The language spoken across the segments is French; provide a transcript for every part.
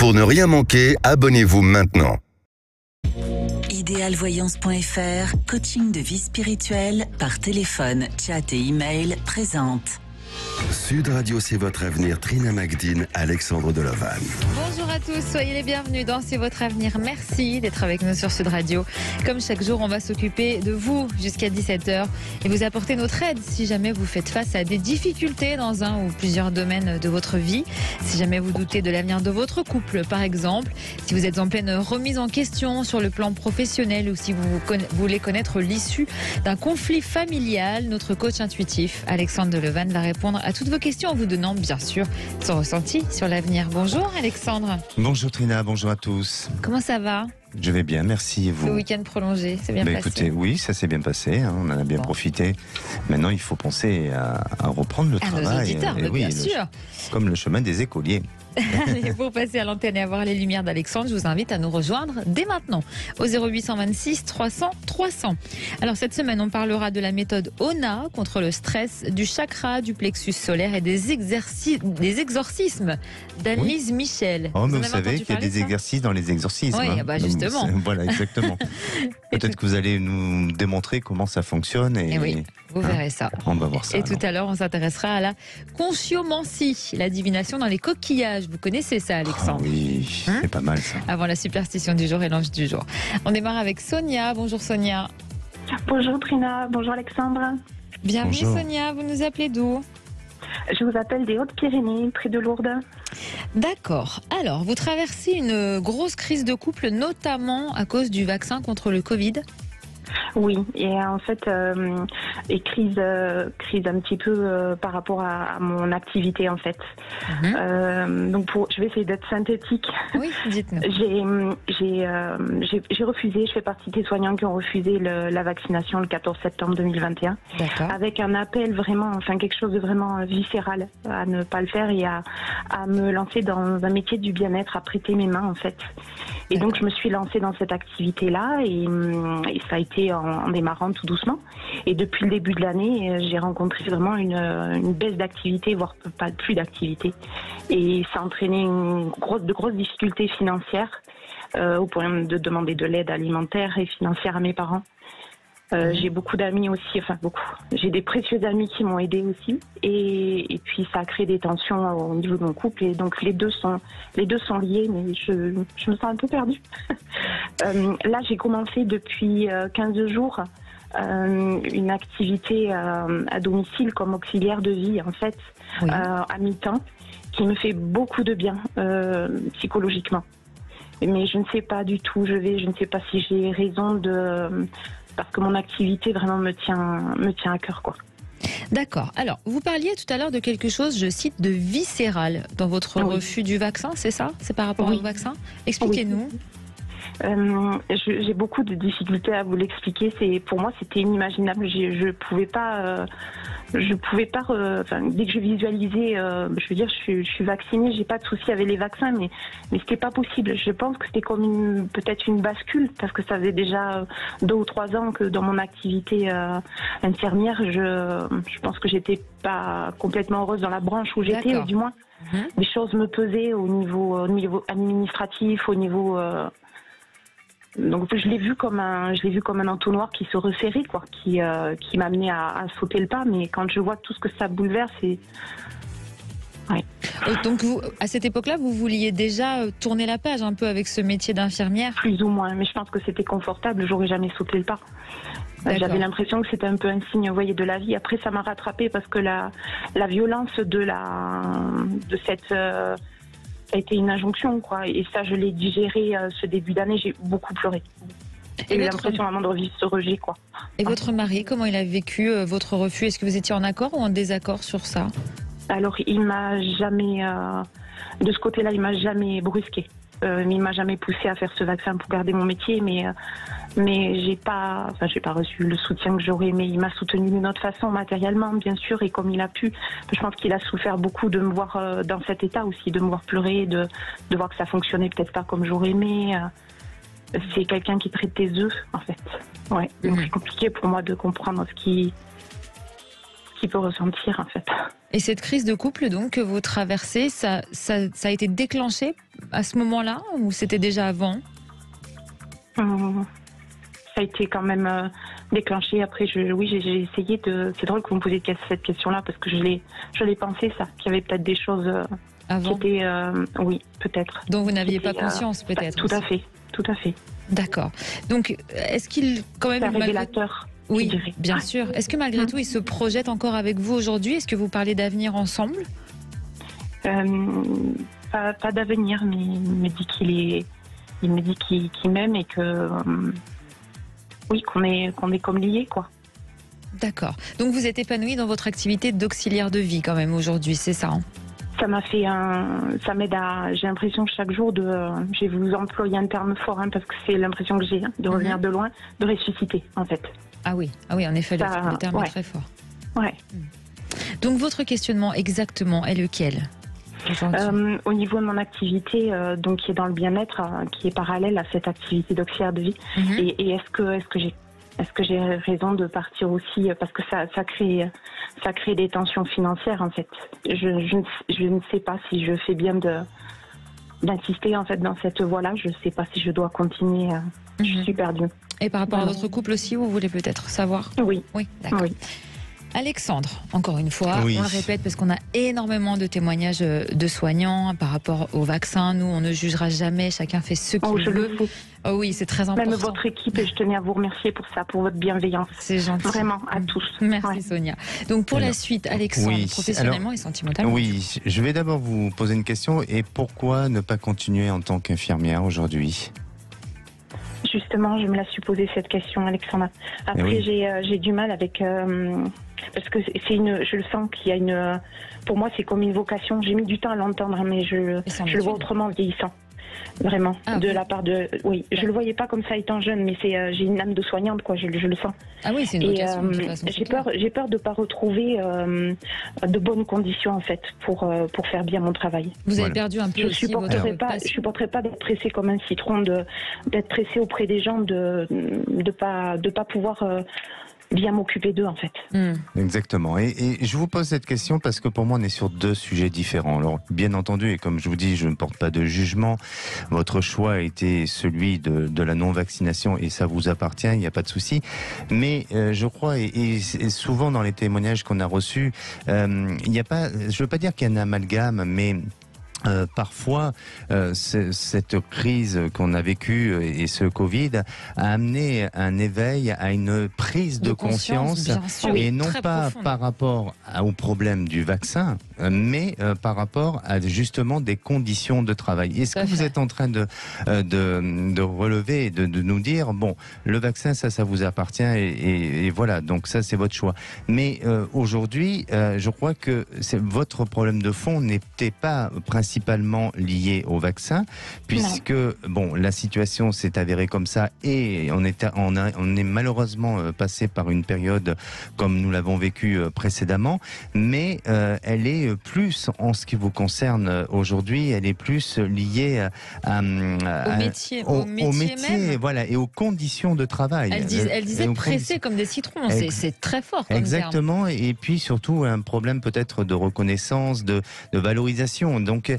Pour ne rien manquer, abonnez-vous maintenant. Idealvoyance.fr, coaching de vie spirituelle par téléphone, chat et email présente. Sud Radio, c'est votre avenir. Trina Magdine, Alexandre Delevanne. Bonjour à tous, soyez les bienvenus dans C'est votre avenir. Merci d'être avec nous sur Sud Radio. Comme chaque jour, on va s'occuper de vous jusqu'à 17h et vous apporter notre aide si jamais vous faites face à des difficultés dans un ou plusieurs domaines de votre vie. Si jamais vous doutez de l'avenir de votre couple, par exemple, si vous êtes en pleine remise en question sur le plan professionnel ou si vous voulez connaître l'issue d'un conflit familial, notre coach intuitif, Alexandre Delevanne, va répondre à toutes vos questions en vous donnant bien sûr son ressenti sur l'avenir. Bonjour Alexandre. Bonjour Trina, bonjour à tous. Comment ça va ? Je vais bien, merci et vous. Le week-end prolongé, c'est bien passé. Écoutez, oui, ça s'est bien passé, on en a bien profité. Maintenant, il faut penser à reprendre le travail. Nos auditeurs, bien sûr. Comme le chemin des écoliers. Allez, pour passer à l'antenne et avoir les lumières d'Alexandre, je vous invite à nous rejoindre dès maintenant au 0826 300 300. Alors cette semaine, on parlera de la méthode ONA contre le stress, du chakra, du plexus solaire et des exorcismes d'Annelise Michel. Oh, mais vous savez qu'il y a des exercices dans les exorcismes. Oui, bah justement. Voilà, exactement. Peut-être que vous allez nous démontrer comment ça fonctionne. Et oui, vous verrez ça. On va voir ça. Et tout à l'heure, on s'intéressera à la conchiomancie, la divination dans les coquillages. Vous connaissez ça, Alexandre? Oui, c'est pas mal ça. Avant la superstition du jour et l'ange du jour. On démarre avec Sonia. Bonjour Sonia. Bonjour Trina, bonjour Alexandre. Bienvenue Bonjour. Sonia, vous nous appelez d'où? Je vous appelle des Hautes-Pyrénées, près de Lourdes. D'accord. Alors, vous traversez une grosse crise de couple, notamment à cause du vaccin contre le Covid. Oui, et en fait, crise un petit peu par rapport à mon activité en fait. Donc je vais essayer d'être synthétique. Oui, dites-nous. J'ai refusé, je fais partie des soignants qui ont refusé la vaccination le 14 septembre 2021. D'accord. Avec un appel vraiment, enfin quelque chose de vraiment viscéral à ne pas le faire et à me lancer dans un métier du bien-être, à prêter mes mains en fait. Et donc je me suis lancée dans cette activité-là et ça a été en démarrant tout doucement. Et depuis le début de l'année, j'ai rencontré vraiment une baisse d'activité, voire pas plus d'activité. Et ça a entraîné de grosses difficultés financières au point de demander de l'aide alimentaire et financière à mes parents. J'ai beaucoup d'amis aussi, enfin beaucoup. J'ai des précieux amis qui m'ont aidée aussi, et puis ça a créé des tensions au niveau de mon couple, et donc les deux sont liés, mais je me sens un peu perdue. Là, j'ai commencé depuis 15 jours une activité à domicile comme auxiliaire de vie en fait, Oui. à mi-temps, qui me fait beaucoup de bien psychologiquement. Mais je ne sais pas du tout, je ne sais pas si j'ai raison parce que mon activité vraiment me tient à cœur, quoi. D'accord. Alors, vous parliez tout à l'heure de quelque chose, je cite, de viscéral dans votre refus du vaccin, c'est ça? C'est par rapport au vaccin? Expliquez-nous. J'ai beaucoup de difficultés à vous l'expliquer. Pour moi, c'était inimaginable. Je pouvais pas. Dès que je visualisais, je veux dire, je suis vaccinée, j'ai pas de souci avec les vaccins, mais c'était pas possible. Je pense que c'était comme peut-être une bascule, parce que ça faisait déjà 2 ou 3 ans que dans mon activité infirmière, je pense que j'étais pas complètement heureuse dans la branche où j'étais, ou du moins des choses me pesaient au niveau administratif, au niveau. Donc je l'ai vu comme un entonnoir qui se resserrait, quoi, qui m'amenait à sauter le pas. Mais quand je vois tout ce que ça bouleverse, ouais. Donc vous, à cette époque-là, vous vouliez déjà tourner la page un peu avec ce métier d'infirmière? Plus ou moins, mais je pense que c'était confortable. J'aurais jamais sauté le pas. J'avais l'impression que c'était un peu un signe, vous voyez, de la vie. Après, ça m'a rattrapée parce que la violence de cette ça a été une injonction, quoi. Et ça, je l'ai digéré ce début d'année. J'ai beaucoup pleuré. J'ai eu l'impression vraiment de revivre ce rejet, quoi. Et votre mari, comment il a vécu votre refus? Est-ce que vous étiez en accord ou en désaccord sur ça? Alors, il m'a jamais, de ce côté-là, il m'a jamais brusqué. Il m'a jamais poussé à faire ce vaccin pour garder mon métier, mais j'ai pas reçu le soutien que j'aurais aimé. Il m'a soutenu d'une autre façon, matériellement, bien sûr, et comme il a pu. Je pense qu'il a souffert beaucoup de me voir dans cet état aussi, de me voir pleurer, de voir que ça fonctionnait peut-être pas comme j'aurais aimé. C'est quelqu'un qui traite des œufs, en fait. Ouais. Donc c'est compliqué pour moi de comprendre ce qu'il peut ressentir, en fait. Et cette crise de couple donc que vous traversez, ça a été déclenché à ce moment-là ou c'était déjà avant ? Ça a été quand même déclenché. Après, j'ai essayé de... C'est drôle que vous me posiez cette question-là parce que je l'ai pensé, ça, qu'il y avait peut-être des choses Avant. qui étaient... oui, peut-être. Dont vous n'aviez pas C'était, conscience peut-être. Tout à fait, tout à fait. D'accord. Donc, est-ce qu'il quand même... C'est un révélateur. Oui, je dirais. bien sûr. Est-ce que malgré tout, il se projette encore avec vous aujourd'hui ? Est-ce que vous parlez d'avenir ensemble ? Pas d'avenir, mais il me dit qu'il m'aime et que oui, qu'on est comme liés, quoi. D'accord. Donc vous êtes épanouie dans votre activité d'auxiliaire de vie quand même aujourd'hui, c'est ça hein ? Ça m'a fait ça m'aide à... J'ai l'impression que chaque jour je vais vous employer un terme fort parce que c'est l'impression que j'ai de revenir de loin, de ressusciter en fait. Ah oui, en effet, le terme est très fort. Ouais. Donc votre questionnement exactement est lequel ? Au niveau de mon activité, donc qui est dans le bien-être, qui est parallèle à cette activité d'auxiliaire de vie, et est-ce que j'ai raison de partir aussi parce que ça crée des tensions financières en fait. Je ne sais pas si je fais bien d'insister en fait dans cette voie-là. Je ne sais pas si je dois continuer. Je suis perdue. Et par rapport à votre couple aussi, vous voulez peut-être savoir ? Oui. Oui, d'accord. Oui. Alexandre, encore une fois, on le répète parce qu'on a énormément de témoignages de soignants par rapport au vaccin. Nous, on ne jugera jamais, chacun fait ce qu'il veut. Oh oui, c'est très important. Même votre équipe, et je tenais à vous remercier pour ça, pour votre bienveillance. C'est gentil. Vraiment, à tous. Merci Sonia. Donc pour la suite, Alexandre, professionnellement et sentimentalement. Oui, je vais d'abord vous poser une question. Et pourquoi ne pas continuer en tant qu'infirmière aujourd'hui ? Justement, je me la suis posée cette question, Alexandra. Après, j'ai du mal avec... parce que je le sens qu'il y a une... Pour moi, c'est comme une vocation. J'ai mis du temps à l'entendre, mais je le vois autrement en vieillissant. Vraiment, la part de... Oui, je le voyais pas comme ça étant jeune, mais j'ai une âme de soignante, quoi, je le sens. Ah oui, c'est une vocation, de toute façon, j'ai peur de pas retrouver de bonnes conditions, en fait, pour faire bien mon travail. Vous avez perdu un peu aussi Je supporterais pas d'être pressée comme un citron, d'être pressée auprès des gens, de pas pouvoir... bien m'occuper d'eux en fait. Exactement. Et je vous pose cette question parce que pour moi on est sur deux sujets différents. Alors bien entendu, et comme je vous dis, je ne porte pas de jugement. Votre choix a été celui de la non-vaccination et ça vous appartient, il n'y a pas de souci. Mais je crois, et souvent dans les témoignages qu'on a reçus, il n'y a pas, je veux pas dire qu'il y a un amalgame, mais parfois, cette crise qu'on a vécue et ce Covid a amené un éveil à une prise de conscience et non pas profonde. Par rapport au problème du vaccin, mais par rapport à justement des conditions de travail. Est-ce que vous êtes en train de relever, de nous dire, bon, le vaccin, ça vous appartient et voilà, donc ça c'est votre choix. Mais aujourd'hui, je crois que votre problème de fond n'était pas principalement lié au vaccin, puisque bon, la situation s'est avérée comme ça et on est malheureusement passé par une période comme nous l'avons vécu précédemment, mais elle est plus, en ce qui vous concerne aujourd'hui, elle est plus liée au métier, voilà, et aux conditions de travail. Elle disait pressé comme des citrons, c'est très fort comme exactement, terme. Et puis surtout un problème peut-être de reconnaissance, de valorisation. Donc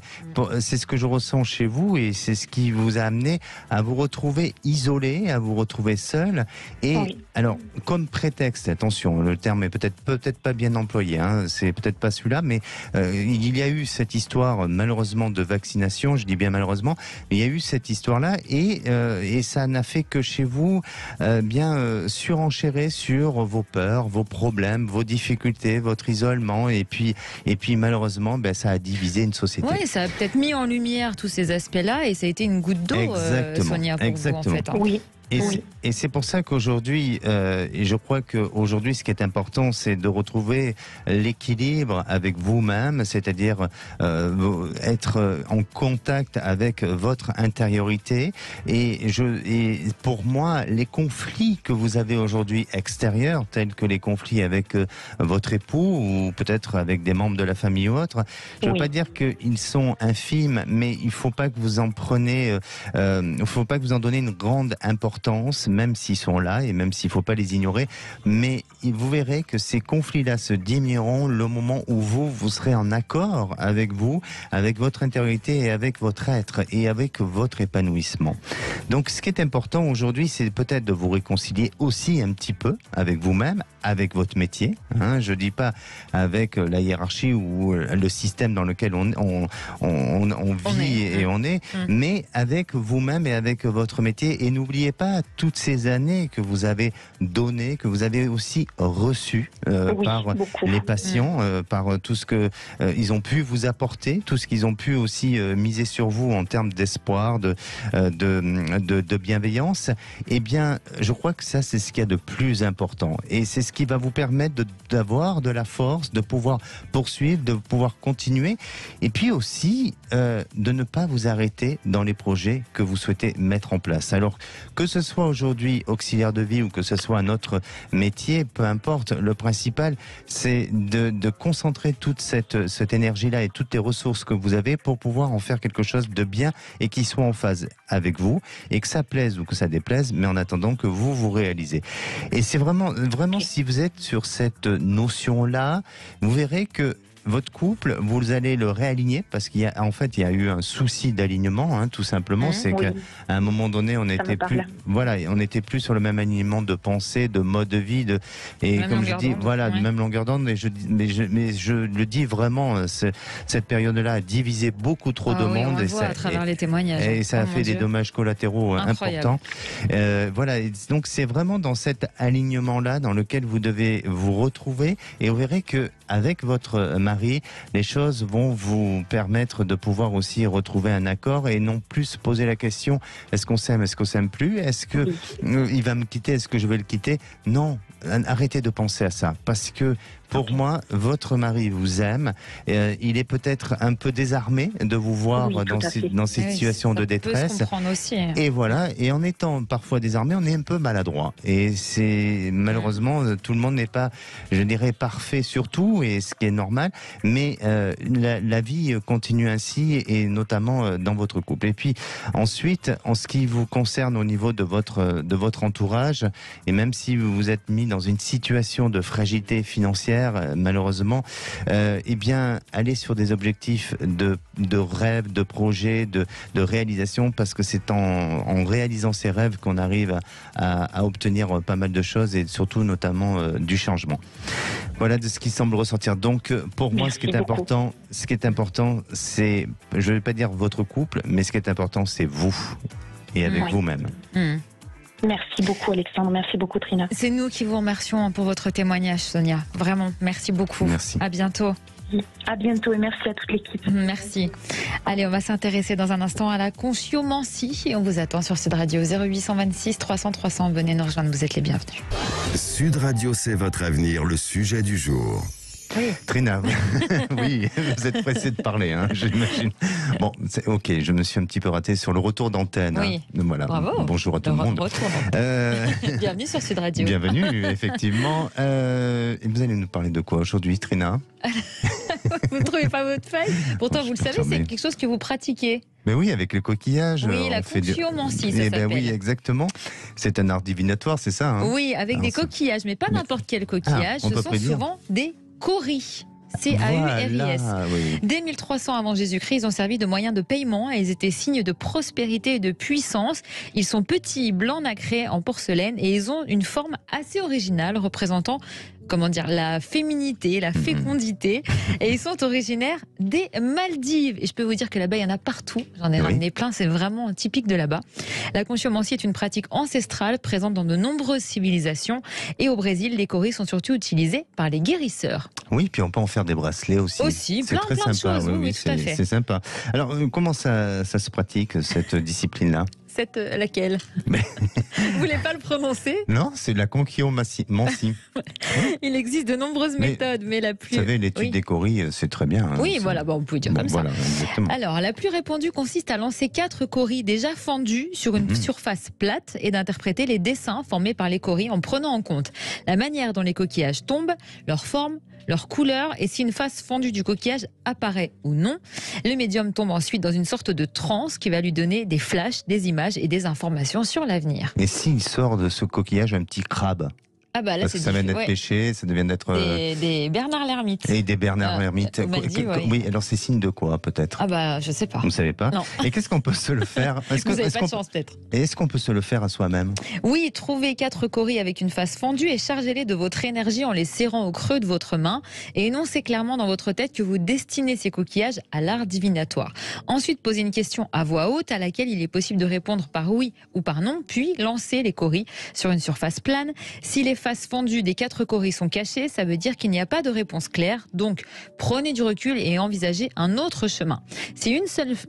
c'est ce que je ressens chez vous et c'est ce qui vous a amené à vous retrouver isolé, à vous retrouver seul. Et alors, comme prétexte, attention, le terme est peut-être pas bien employé, hein, c'est peut-être pas celui-là, mais il y a eu cette histoire malheureusement de vaccination, je dis bien malheureusement, mais il y a eu cette histoire-là et ça n'a fait que chez vous surenchérer sur vos peurs, vos problèmes, vos difficultés, votre isolement et puis malheureusement ça a divisé une société. Oui, ça a peut-être mis en lumière tous ces aspects-là et ça a été une goutte d'eau, Sonia, pour vous en fait. Oui. Et c'est pour ça qu'aujourd'hui, et je crois qu'aujourd'hui, ce qui est important, c'est de retrouver l'équilibre avec vous-même, c'est-à-dire être en contact avec votre intériorité. Et pour moi, les conflits que vous avez aujourd'hui extérieurs, tels que les conflits avec votre époux ou peut-être avec des membres de la famille ou autre, je ne veux pas dire qu'ils sont infimes, mais il ne faut pas que vous en preniez, il ne faut pas que vous en donnez une grande importance. importance, même s'ils sont là et même s'il ne faut pas les ignorer. Mais vous verrez que ces conflits-là se diminueront le moment où vous serez en accord avec vous, avec votre intériorité et avec votre être et avec votre épanouissement. Donc ce qui est important aujourd'hui, c'est peut-être de vous réconcilier aussi un petit peu avec vous-même, avec votre métier. Je ne dis pas avec la hiérarchie ou le système dans lequel on vit et on est, mais avec vous-même et avec votre métier. Et n'oubliez pas toutes ces années que vous avez données, que vous avez aussi reçues par les patients, par tout ce que ils ont pu vous apporter, tout ce qu'ils ont pu aussi miser sur vous en termes d'espoir, de bienveillance. Eh bien, je crois que ça, c'est ce qu'il y a de plus important. Et c'est ce qui va vous permettre d'avoir de la force, de pouvoir poursuivre, de pouvoir continuer. Et puis aussi, de ne pas vous arrêter dans les projets que vous souhaitez mettre en place. Alors, que ce soit aujourd'hui auxiliaire de vie ou que ce soit un autre métier, peu importe, le principal, c'est de concentrer toute cette énergie-là et toutes les ressources que vous avez pour pouvoir en faire quelque chose de bien et qui soit en phase avec vous et que ça plaise ou que ça déplaise, mais en attendant que vous réalisez. Et c'est vraiment, si vous êtes sur cette notion-là, vous verrez que votre couple, vous allez le réaligner parce qu'il y a eu un souci d'alignement, tout simplement. C'est qu'à un moment donné, on n'était plus sur le même alignement de pensée, de mode de vie, et même comme je dis, de même longueur d'onde. Mais je le dis vraiment, cette période-là a divisé beaucoup trop de monde. On le voit à travers les témoignages. Et ça a fait des dommages collatéraux importants. Donc c'est vraiment dans cet alignement-là dans lequel vous devez vous retrouver, et vous verrez que avec votre mari, les choses vont vous permettre de pouvoir aussi retrouver un accord et non plus se poser la question, est-ce qu'on s'aime, est-ce qu'on s'aime plus, est-ce que il va me quitter, est-ce que je vais le quitter? Non, arrêtez de penser à ça, parce que pour moi, votre mari vous aime. Il est peut-être un peu désarmé de vous voir dans ces situations de détresse. Peut se comprendre aussi. Et voilà. Et en étant parfois désarmé, on est un peu maladroit. Et c'est malheureusement, tout le monde n'est pas, je dirais, parfait sur tout, et ce qui est normal. Mais la vie continue ainsi, et notamment dans votre couple. Et puis ensuite, en ce qui vous concerne au niveau de votre entourage, et même si vous vous êtes mis dans une situation de fragilité financière, malheureusement, eh bien, allez sur des objectifs de rêves, de projets, de réalisation, parce que c'est en réalisant ces rêves qu'on arrive à obtenir pas mal de choses, et surtout, notamment, du changement. Voilà de ce qui semble ressortir. Donc, pour moi, ce qui est important, c'est, je ne vais pas dire votre couple, mais ce qui est important, c'est vous, et avec vous-même. Merci beaucoup Alexandre, merci beaucoup Trina. C'est nous qui vous remercions pour votre témoignage, Sonia. Vraiment, merci beaucoup. Merci. À bientôt. À bientôt et merci à toute l'équipe. Merci. Allez, on va s'intéresser dans un instant à la consciomancie et on vous attend sur Sud Radio 0826 300 300. Venez nous rejoindre, vous êtes les bienvenus. Sud Radio, c'est votre avenir, le sujet du jour. Oui. Trina, oui, vous êtes pressée de parler, j'imagine. Bon, c'est ok, je me suis un petit peu raté sur le retour d'antenne. Oui. Voilà. Bravo. Bonjour à tout le monde. Bienvenue sur Sud Radio. Bienvenue, effectivement. Et vous allez nous parler de quoi aujourd'hui, Trina? Vous ne trouvez pas votre feuille? Pourtant, vous le savez, c'est quelque chose que vous pratiquez. Mais oui, avec le coquillage. Oui, la consciomancie, ça s'appelle. Oui, exactement. C'est un art divinatoire, c'est ça? Oui, avec des coquillages, mais pas n'importe quel coquillage. Ce sont souvent des cauris. C-A-U-R-I-S. Dès 1300 avant Jésus-Christ, ils ont servi de moyen de paiement et ils étaient signes de prospérité et de puissance. Ils sont petits, blancs nacrés en porcelaine et ils ont une forme assez originale représentant la féminité, la fécondité. Et ils sont originaires des Maldives. Et je peux vous dire que là-bas, il y en a partout. J'en ai ramené plein, c'est vraiment typique de là-bas. La consciomancie est une pratique ancestrale présente dans de nombreuses civilisations. Et au Brésil, les cauris sont surtout utilisés par les guérisseurs. Oui, puis on peut en faire des bracelets aussi. Aussi, plein de choses. Oui, tout à fait. C'est sympa. Alors, comment ça se pratique, cette discipline-là? Laquelle? Vous voulez pas le prononcer? Non, c'est la consciomancie. Il existe de nombreuses méthodes, mais la plus... Vous savez, l'étude des cauris, c'est très bien. Oui, voilà, on peut dire comme ça. Exactement. Alors, la plus répandue consiste à lancer 4 cauris déjà fendus sur une surface plate et d'interpréter les dessins formés par les cauris en prenant en compte la manière dont les coquillages tombent, leur forme, leur couleur et si une face fendue du coquillage apparaît ou non. Le médium tombe ensuite dans une sorte de transe qui va lui donner des flashs, des images et des informations sur l'avenir. Et s'il sort de ce coquillage un petit crabe? Ah bah là, Parce que ça vient d'être pêché, ça devient d'être... Des Bernard l'Ermite. Et des Bernard l'Ermite. Oui, alors c'est signe de quoi, peut-être? Ah bah, je sais pas. Vous ne savez pas? Non. Et qu'est-ce qu'on peut se le faire? Vous n'avez pas de chance, peut-être. Et est-ce qu'on peut se le faire à soi-même? Oui, trouvez 4 coris avec une face fendue et chargez-les de votre énergie en les serrant au creux de votre main et énoncez clairement dans votre tête que vous destinez ces coquillages à l'art divinatoire. Ensuite, posez une question à voix haute à laquelle il est possible de répondre par oui ou par non, puis lancez les coris sur une surface plane. Si les faces fendues des 4 coris sont cachées, ça veut dire qu'il n'y a pas de réponse claire. Donc, prenez du recul et envisagez un autre chemin. Si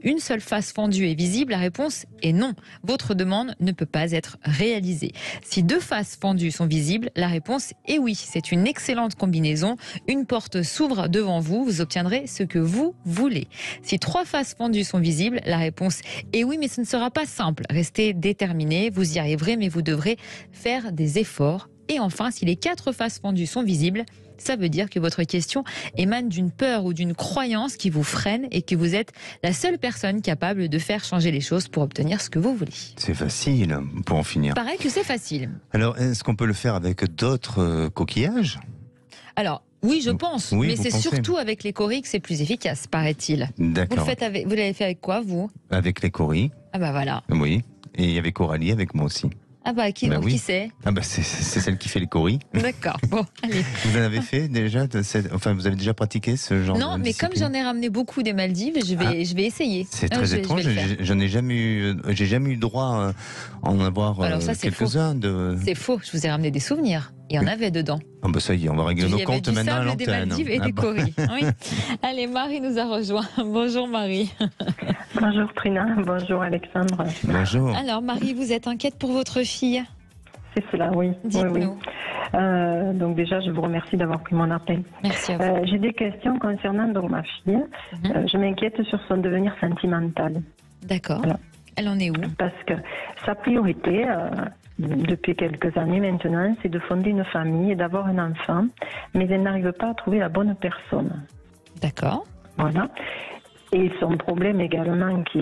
une seule face fendue est visible, la réponse est non. Votre demande ne peut pas être réalisée. Si 2 faces fendues sont visibles, la réponse est oui. C'est une excellente combinaison. Une porte s'ouvre devant vous, vous obtiendrez ce que vous voulez. Si 3 faces fendues sont visibles, la réponse est oui, mais ce ne sera pas simple. Restez déterminé, vous y arriverez, mais vous devrez faire des efforts. Et enfin, si les 4 faces fendues sont visibles, ça veut dire que votre question émane d'une peur ou d'une croyance qui vous freine et que vous êtes la seule personne capable de faire changer les choses pour obtenir ce que vous voulez. C'est facile, pour en finir. Paraît que c'est facile. Alors, est-ce qu'on peut le faire avec d'autres coquillages? Alors, oui, je pense, oui, mais c'est pensez. surtout avec les coris que c'est plus efficace, paraît-il. D'accord. Vous l'avez fait avec quoi, vous? Avec les coris. Ah bah voilà. Oui. Et il y avait Coralie avec moi aussi. Ah bah qui, oui. qui c'est? Ah bah c'est celle qui fait les coris. D'accord, bon, allez. Vous en avez fait déjà enfin, vous avez déjà pratiqué ce genre Non, de mais discipline? comme j'en ai ramené beaucoup des Maldives, je vais essayer. C'est très étrange, j'en ai jamais eu, j'ai jamais eu droit à en avoir quelques-uns de... C'est faux, je vous ai ramené des souvenirs. Il y en avait dedans. Ah bah ça y est, on va régler nos comptes maintenant à des l'antenne. Maldives et des coris. Oui. Allez, Marie nous a rejoint. Bonjour Marie. Bonjour Trina, bonjour Alexandre. Bonjour. Alors Marie, vous êtes inquiète pour votre fille? C'est cela, oui. Dites-nous. Oui. Donc déjà, je vous remercie d'avoir pris mon appel. Merci à vous. J'ai des questions concernant donc, ma fille. Je m'inquiète sur son devenir sentimental. D'accord. Voilà. Elle en est où? Parce que sa priorité, depuis quelques années maintenant, c'est de fonder une famille et d'avoir un enfant, mais elle n'arrive pas à trouver la bonne personne. D'accord. Voilà. Et son problème également qui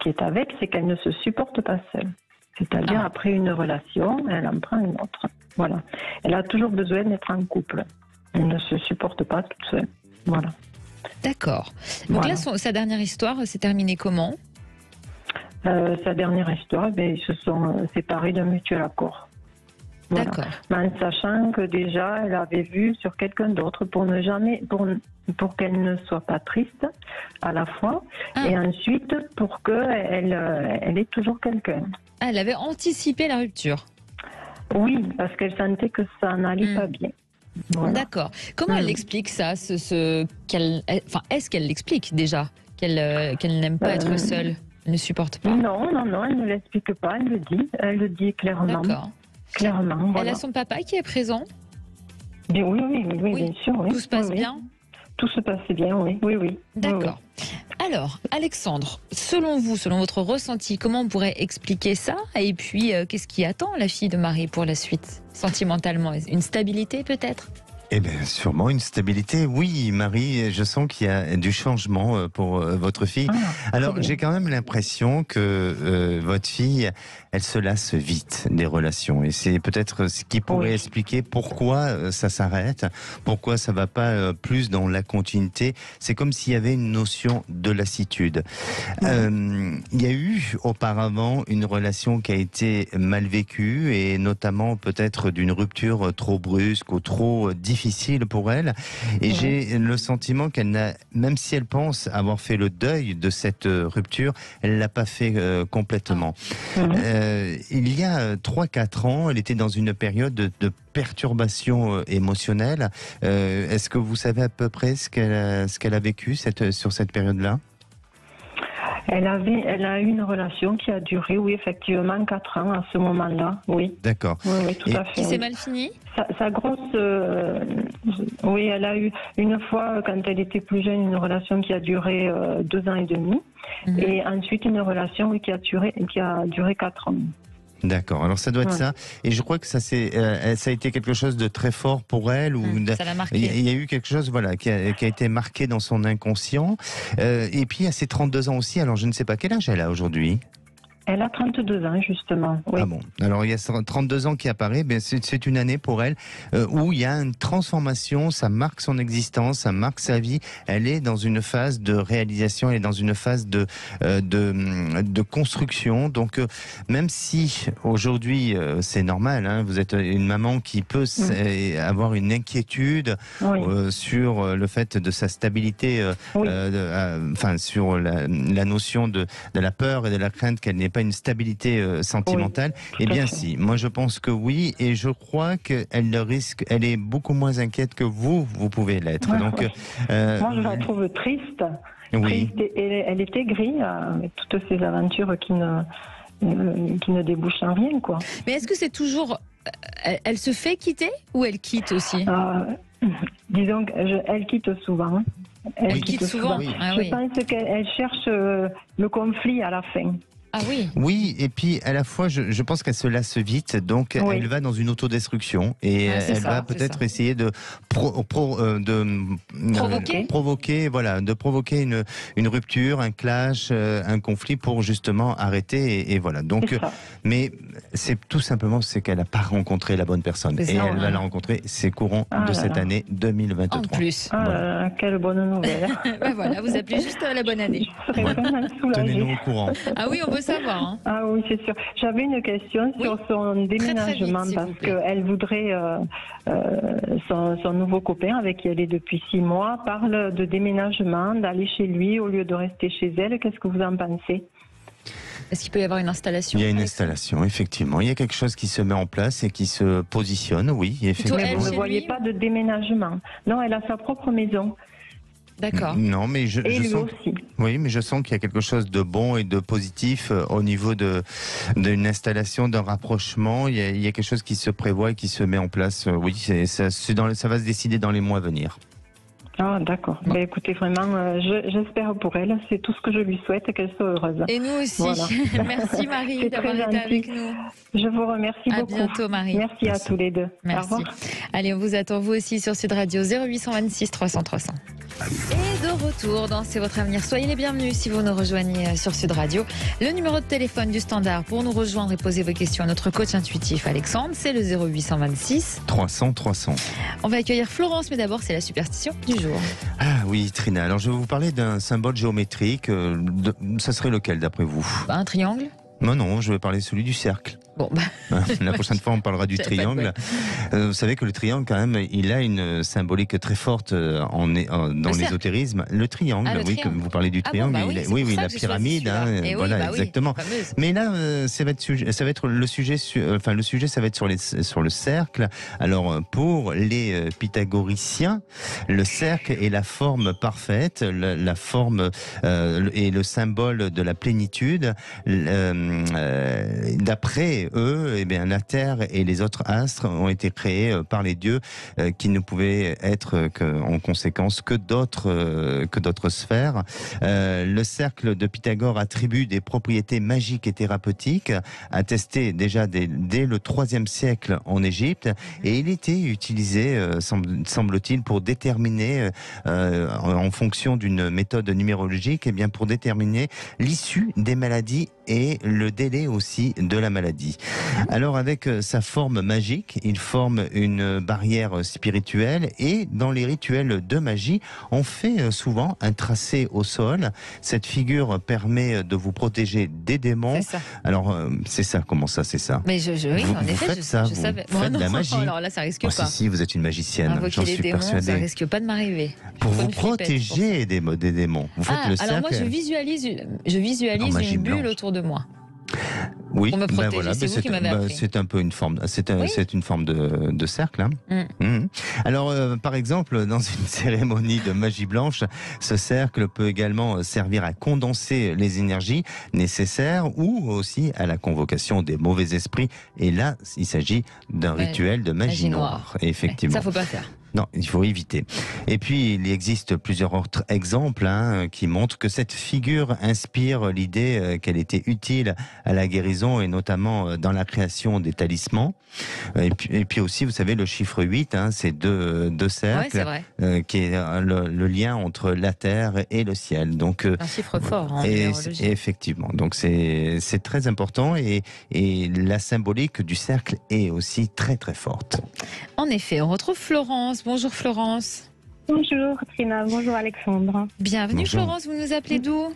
est avec, c'est qu'elle ne se supporte pas seule. C'est-à-dire, après une relation, elle en prend une autre. Voilà. Elle a toujours besoin d'être en couple. Elle ne se supporte pas toute seule. Voilà. D'accord. Donc Voilà. là, sa dernière histoire s'est terminée comment? Sa dernière histoire, ils se sont séparés d'un mutuel accord. Voilà. D'accord. Mais en sachant que déjà, elle avait vu sur quelqu'un d'autre pour qu'elle ne soit pas triste à la fois, et ensuite pour qu'elle ait toujours quelqu'un. Ah, elle avait anticipé la rupture. Oui, parce qu'elle sentait que ça n'allait pas bien. Voilà. D'accord. Comment elle explique ça est-ce qu'elle l'explique déjà qu'elle n'aime pas être seule? Elle ne supporte pas? Non, elle ne l'explique pas, elle le dit clairement. D'accord. Clairement, voilà. Elle a son papa qui est présent? Mais oui, bien sûr. Oui. Tout se passe bien? Tout se passe bien, oui. D'accord. Alors, Alexandre, selon vous, selon votre ressenti, comment on pourrait expliquer ça? Et puis, qu'est-ce qui attend la fille de Marie pour la suite, sentimentalement? Une stabilité peut-être? Eh bien, sûrement une stabilité. Oui, Marie, je sens qu'il y a du changement pour votre fille. Alors, j'ai quand même l'impression que votre fille, elle se lasse vite des relations. Et c'est peut-être ce qui pourrait expliquer pourquoi ça s'arrête, pourquoi ça va pas plus dans la continuité. C'est comme s'il y avait une notion de lassitude. Il y a eu auparavant une relation qui a été mal vécue et notamment peut-être d'une rupture trop brusque ou trop difficile pour elle, et j'ai le sentiment qu'elle n'a, même si elle pense avoir fait le deuil de cette rupture, elle l'a pas fait complètement. Il y a 3-4 ans, elle était dans une période de perturbation émotionnelle. Est-ce que vous savez à peu près ce qu'elle a vécu sur cette période-là? Elle a eu une relation qui a duré, oui, effectivement, 4 ans à ce moment-là, oui. D'accord. Oui, tout à fait. Qui s'est mal fini? Sa grosse... oui, elle a eu une fois, quand elle était plus jeune, une relation qui a duré 2 ans et demi. Et ensuite, une relation qui a duré 4 ans. D'accord, alors ça doit être ça. Et je crois que ça a été quelque chose de très fort pour elle. Ça l'a marqué. Il y a eu quelque chose qui a été marqué dans son inconscient. Et puis à ses 32 ans aussi, alors je ne sais pas quel âge elle a aujourd'hui. Elle a 32 ans, justement. Oui. Ah bon. Alors, il y a 32 ans qui apparaît, c'est une année pour elle où il y a une transformation, ça marque son existence, ça marque sa vie. Elle est dans une phase de réalisation, elle est dans une phase de construction. Donc, même si aujourd'hui, c'est normal, hein, vous êtes une maman qui peut avoir une inquiétude sur le fait de sa stabilité, sur la notion de la peur et de la crainte qu'elle n'ait pas une stabilité sentimentale, eh bien si, moi je pense que oui, et je crois qu'elle elle est beaucoup moins inquiète que vous pouvez l'être. Donc, moi je la trouve triste. Oui. Triste et elle est aigrie avec toutes ces aventures qui ne débouchent en rien, quoi. Mais est-ce que c'est toujours... Elle se fait quitter ou elle quitte aussi? Disons qu'elle quitte souvent. Elle quitte souvent. Oui. Je pense qu'elle cherche le conflit à la fin. Ah oui. Oui, et puis à la fois, je pense qu'elle se lasse vite, donc elle va dans une autodestruction et elle va peut-être essayer de provoquer une rupture, un clash, un conflit pour justement arrêter et voilà. Donc, mais c'est tout simplement qu'elle n'a pas rencontré la bonne personne et elle va la rencontrer. C'est courant de cette année 2023. En plus. Quelle bonne nouvelle. Voilà, vous appelez juste la bonne année. Je serais vraiment soulagée. Tenez-nous au courant. Ah oui, on veut savoir. Hein. Ah oui, c'est sûr. J'avais une question sur son déménagement, très vite, parce qu'elle voudrait son nouveau copain avec qui elle est depuis 6 mois parle de déménagement, d'aller chez lui au lieu de rester chez elle. Qu'est-ce que vous en pensez? Est-ce qu'il peut y avoir une installation? Il y a une installation, effectivement. Il y a quelque chose qui se met en place et qui se positionne, oui, effectivement. Mais vous ne voyez pas de déménagement? Non, elle a sa propre maison. D'accord. Non, mais je lui sens. aussi. Oui, mais je sens qu'il y a quelque chose de bon et de positif au niveau d'une installation, d'un rapprochement. Il y a quelque chose qui se prévoit et qui se met en place. Oui, ça va se décider dans les mois à venir. Ah, d'accord. Bon. Écoutez, vraiment, j'espère pour elle. C'est tout ce que je lui souhaite, qu'elle soit heureuse. Et nous aussi. Voilà. Merci Marie d'avoir été avec nous. Je vous remercie beaucoup. À bientôt Marie. Merci à tous les deux. Merci. Au revoir. Allez, on vous attend vous aussi sur Sud Radio 0826 300 300. Et de retour dans C'est votre avenir. Soyez les bienvenus si vous nous rejoignez sur Sud Radio. Le numéro de téléphone du standard pour nous rejoindre et poser vos questions à notre coach intuitif Alexandre, c'est le 0826 300 300. On va accueillir Florence, mais d'abord c'est la superstition du jour. Ah oui, Trina. Alors je vais vous parler d'un symbole géométrique. Ça serait lequel d'après vous? Un triangle? Non, je vais parler de celui du cercle. Bon, la prochaine fois, on parlera du triangle. Vous savez que le triangle, quand même, il a une symbolique très forte dans l'ésotérisme. Le triangle, oui, comme vous parlez du triangle, oui, la pyramide, voilà, exactement. Mais là, ça va être le sujet. Le sujet, ça va être sur le cercle. Alors, pour les pythagoriciens, le cercle est la forme parfaite, la forme et le symbole de la plénitude. D'après eux, eh bien, la Terre et les autres astres ont été créés par les dieux qui ne pouvaient être en conséquence que d'autres sphères. Le cercle de Pythagore attribue des propriétés magiques et thérapeutiques, attestées déjà dès le IIIe siècle en Égypte, et il était utilisé, semble-t-il, pour déterminer, en fonction d'une méthode numérologique, eh bien, pour déterminer l'issue des maladies et le délai aussi de la maladie. Alors avec sa forme magique, il forme une barrière spirituelle, et dans les rituels de magie, on fait souvent un tracé au sol. Cette figure permet de vous protéger des démons. C'est ça. Alors c'est ça, comment ça, c'est ça? Mais oui, en effet, je savais. Vous faites de la magie. Alors là, ça risque pas. Si, vous êtes une magicienne, j'en suis persuadé. Ça risque pas de m'arriver. Pour vous protéger des démons. Vous faites le cercle. Alors moi, je visualise une bulle autour de moi. Oui, pour me protéger, c'est vous qui m'avez appris. C'est un peu une forme, c'est une forme de cercle. Hein. Alors, par exemple, dans une cérémonie de magie blanche, ce cercle peut également servir à condenser les énergies nécessaires, ou aussi à la convocation des mauvais esprits. Et là, il s'agit d'un rituel de magie noire. Effectivement. Ça, faut pas faire. Non, il faut éviter. Et puis, il existe plusieurs autres exemples qui montrent que cette figure inspire l'idée qu'elle était utile à la guérison et notamment dans la création des talismans. Et puis aussi, vous savez, le chiffre 8, c'est deux cercles, qui est le lien entre la terre et le ciel. Donc, un chiffre fort en et numérologie. effectivement, donc c'est très important et la symbolique du cercle est aussi très très forte. En effet, on retrouve Florence. Bonjour Florence. Bonjour Trina, bonjour Alexandre. Bienvenue Bonjour. Florence, vous nous appelez d'où?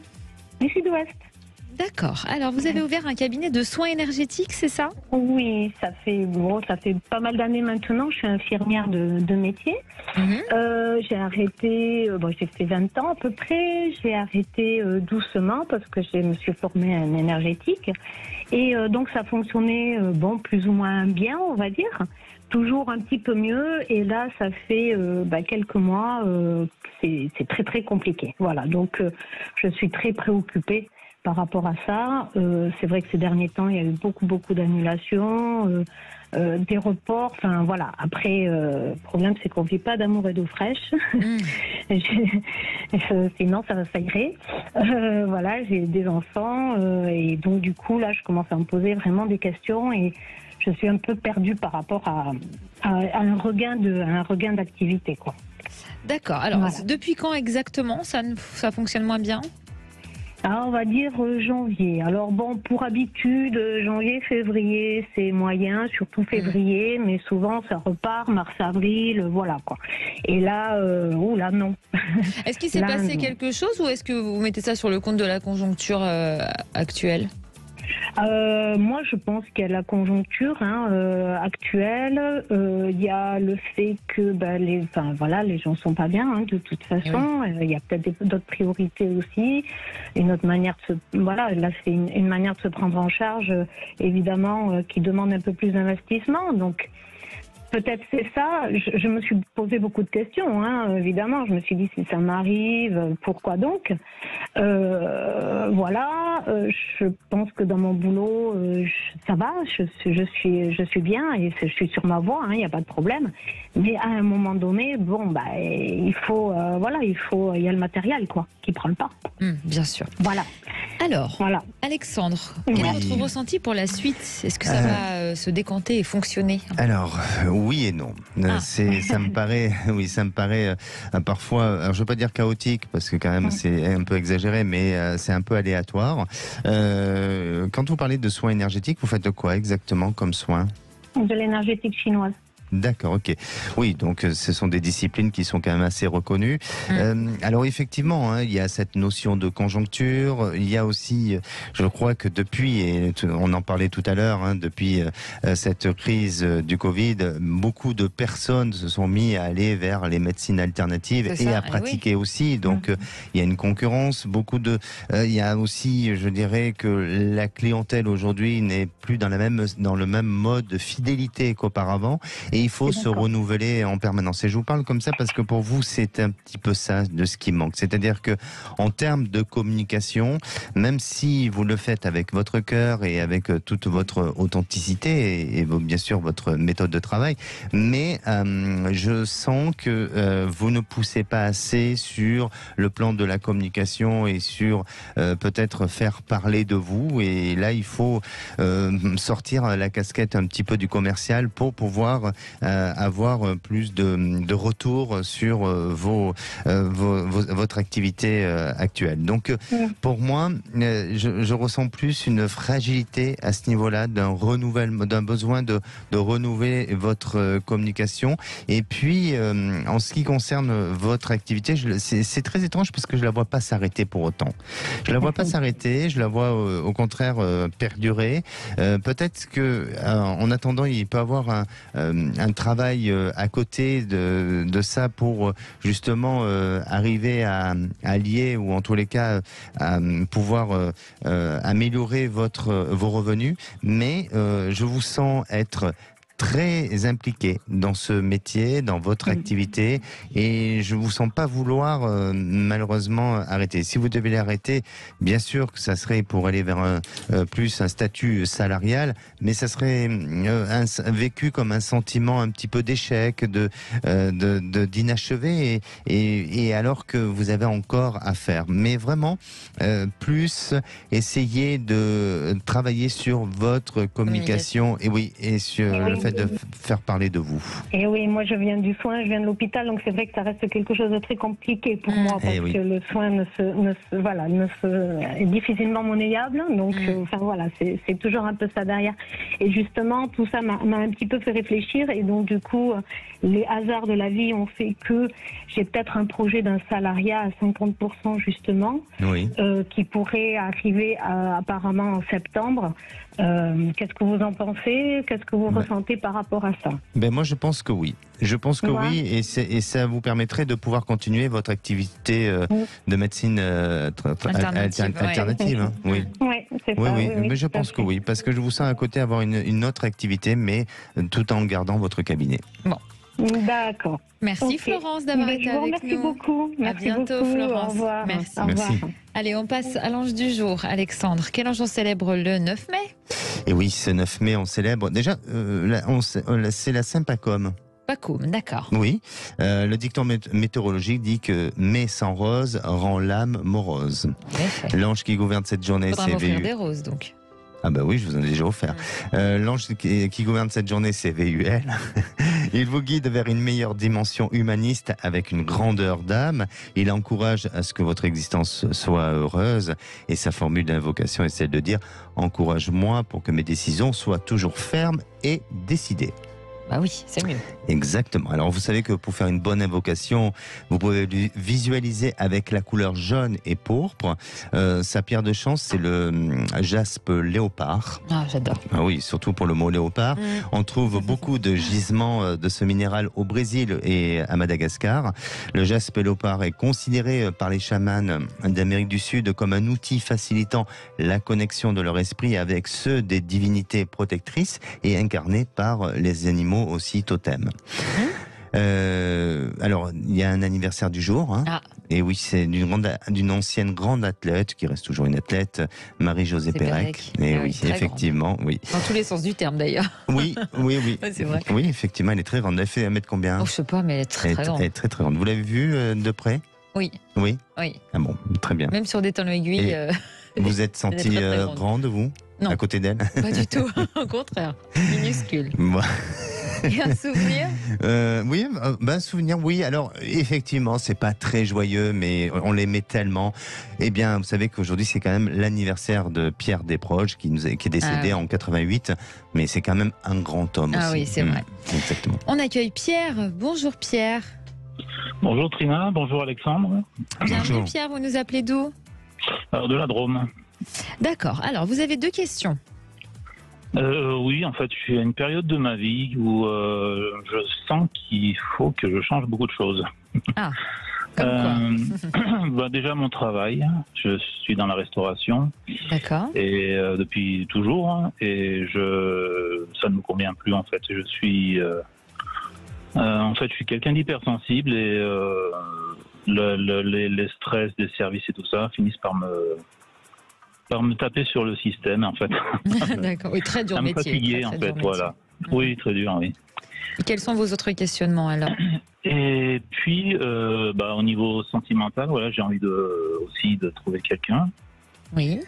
Du Sud-Ouest. D'accord. Alors, vous avez ouvert un cabinet de soins énergétiques, c'est ça? Oui, ça fait pas mal d'années maintenant. Je suis infirmière de métier. J'ai arrêté, j'ai fait 20 ans à peu près. J'ai arrêté doucement parce que je me suis formée en énergétique. Et donc ça fonctionnait plus ou moins bien, on va dire. Toujours un petit peu mieux. Et là, ça fait quelques mois, c'est très très compliqué. Voilà, donc je suis très préoccupée par rapport à ça. C'est vrai que ces derniers temps, il y a eu beaucoup d'annulations, des reports. Enfin voilà. Après, le problème, c'est qu'on ne vit pas d'amour et d'eau fraîche. Sinon, ça irait. Voilà, j'ai des enfants et donc du coup, là, je commence à me poser vraiment des questions et je suis un peu perdue par rapport à un regain d'activité, quoi. D'accord. Alors, Voilà. depuis quand exactement ça fonctionne moins bien? On va dire janvier. Alors pour habitude, janvier, février, c'est moyen, surtout février, mais souvent ça repart, mars, avril, voilà quoi. Et là, non. Est-ce qu'il s'est Là, passé non. quelque chose ou est-ce que vous mettez ça sur le compte de la conjoncture actuelle? Moi, je pense qu'il y a la conjoncture actuelle. Il y a le fait que les gens sont pas bien de toute façon. Il y a peut-être d'autres priorités aussi, une autre manière de là c'est une manière de se prendre en charge, évidemment, qui demande un peu plus d'investissement. Donc peut-être c'est ça. Je me suis posé beaucoup de questions, évidemment. Je me suis dit, si ça m'arrive, pourquoi donc? Je pense que dans mon boulot, ça va. Je suis bien et je suis sur ma voie. Il n'y a pas de problème. Mais à un moment donné, il faut, il y a le matériel qui prend le pas. Bien sûr. Voilà. Alors, Voilà. Alexandre, quel est votre ressenti pour la suite? Est-ce que ça va se décanter et fonctionner? Alors, oui et non. Ça me paraît parfois, alors je veux pas dire chaotique parce que quand même c'est un peu exagéré, mais c'est un peu aléatoire. Quand vous parlez de soins énergétiques, vous faites de quoi exactement comme soins? De l'énergétique chinoise. D'accord, ok. Oui, donc ce sont des disciplines qui sont quand même assez reconnues. Alors effectivement, il y a cette notion de conjoncture. Il y a aussi, je crois que depuis, et on en parlait tout à l'heure, depuis cette crise du Covid, beaucoup de personnes se sont mis à aller vers les médecines alternatives et à pratiquer aussi. Donc il y a une concurrence. Il y a aussi, je dirais que la clientèle aujourd'hui n'est plus dans le même mode de fidélité qu'auparavant. Et il faut se renouveler en permanence. Et je vous parle comme ça parce que pour vous, c'est un petit peu ça de ce qui manque. C'est-à-dire que en termes de communication, même si vous le faites avec votre cœur et avec toute votre authenticité et bien sûr votre méthode de travail, mais je sens que vous ne poussez pas assez sur le plan de la communication et sur peut-être faire parler de vous. Et là, il faut sortir la casquette un petit peu du commercial pour pouvoir avoir plus de retour sur votre activité actuelle. Donc, pour moi, je ressens plus une fragilité à ce niveau-là, d'un besoin de renouveler votre communication. Et puis, en ce qui concerne votre activité, c'est très étrange parce que je la vois pas s'arrêter pour autant. Je la vois pas s'arrêter, je la vois au contraire perdurer. Peut-être que en attendant, il peut y avoir un travail à côté de ça pour justement arriver à lier ou en tous les cas à pouvoir améliorer vos revenus. Mais je vous sens être très impliqué dans ce métier, dans votre activité, et je vous sens pas vouloir malheureusement arrêter. Si vous devez l'arrêter, bien sûr que ça serait pour aller vers plus un statut salarial, mais ça serait vécu comme un sentiment un petit peu d'échec, d'inachevé, et alors que vous avez encore à faire. Mais vraiment, plus essayer de travailler sur votre communication, et sur le fait de faire parler de vous. Et oui, moi je viens du soin, je viens de l'hôpital, donc c'est vrai que ça reste quelque chose de très compliqué pour moi, parce que le soin est difficilement monnayable, donc c'est toujours un peu ça derrière. Et justement, tout ça m'a un petit peu fait réfléchir, et donc du coup, les hasards de la vie ont fait que j'ai peut-être un projet d'un salariat à 50% justement, qui pourrait arriver apparemment en septembre. Qu'est-ce que vous en pensez? Qu'est-ce que vous ressentez par rapport à ça? Moi, je pense que oui. Je pense que oui, et ça vous permettrait de pouvoir continuer votre activité de médecine alternative. Hein. Oui, c'est ça. Oui, mais je pense que oui, parce que je vous sens à côté avoir une autre activité, mais tout en gardant votre cabinet. Bon. D'accord. Merci Florence d'avoir été avec nous. Merci beaucoup. À bientôt Florence. Au revoir. Merci. Au revoir. Allez, on passe à l'ange du jour. Alexandre, quel ange on célèbre le 9 mai? Et oui, ce 9 mai, on célèbre... Déjà, c'est la Saint-Pacôme. Pacôme, d'accord. Oui, le dicton météorologique dit que mai sans rose rend l'âme morose. L'ange qui gouverne cette journée, c'est m'offrir des roses, donc. Ah bah oui, je vous en ai déjà offert. L'ange qui gouverne cette journée, c'est VUL. Il vous guide vers une meilleure dimension humaniste avec une grandeur d'âme. Il encourage à ce que votre existence soit heureuse. Et sa formule d'invocation est celle de dire « Encourage-moi pour que mes décisions soient toujours fermes et décidées ». Bah oui, c'est mieux. Exactement. Alors vous savez que pour faire une bonne invocation, vous pouvez visualiser avec la couleur jaune et pourpre. Sa pierre de chance, c'est le jaspe léopard. Ah, j'adore. Ah oui, surtout pour le mot léopard. On trouve beaucoup de gisements de ce minéral au Brésil et à Madagascar. Le jaspe léopard est considéré par les chamans d'Amérique du Sud comme un outil facilitant la connexion de leur esprit avec ceux des divinités protectrices et incarnés par les animaux aussi totems. Alors, il y a un anniversaire du jour. Hein. Et oui, c'est d'une ancienne grande athlète, qui reste toujours une athlète, Marie-Josée Pérec. Et oui, effectivement, oui. Dans tous les sens du terme, d'ailleurs. Oui. C'est vrai. Oui, effectivement, elle est très grande. Elle fait 1m combien? Je sais pas, mais elle est très grande. Elle est très, très grande. Vous l'avez vue de près? Oui. Oui? Oui. Ah bon, très bien. Même sur des talons aiguilles. Vous êtes sentie grande, vous? Non. À côté d'elle? Pas du tout, au contraire. Minuscule. Moi. Et un souvenir? Un souvenir, oui. Alors, effectivement, c'est pas très joyeux, mais on l'aimait tellement. Eh bien, vous savez qu'aujourd'hui, c'est quand même l'anniversaire de Pierre Desproges, qui est décédé en 88. Mais c'est quand même un grand homme aussi. Ah oui, c'est vrai. Exactement. On accueille Pierre. Bonjour Pierre. Bonjour Trina, bonjour Alexandre. Bienvenue Pierre, vous nous appelez d'où? Alors, de la Drôme. D'accord. Alors, vous avez 2 questions. Oui, en fait, je suis à une période de ma vie où je sens qu'il faut que je change beaucoup de choses. Ah, comme quoi? Déjà, mon travail. Je suis dans la restauration. D'accord. Et depuis toujours. Hein, et ça ne me convient plus, en fait. Je suis quelqu'un d'hypersensible et les stress des services et tout ça finissent par me taper sur le système, en fait. D'accord, oui, très dur métier. Me fatiguer, en fait, voilà. Oui, très dur, oui. Et quels sont vos autres questionnements, alors? Et puis, au niveau sentimental, voilà, j'ai envie aussi de trouver quelqu'un. Oui.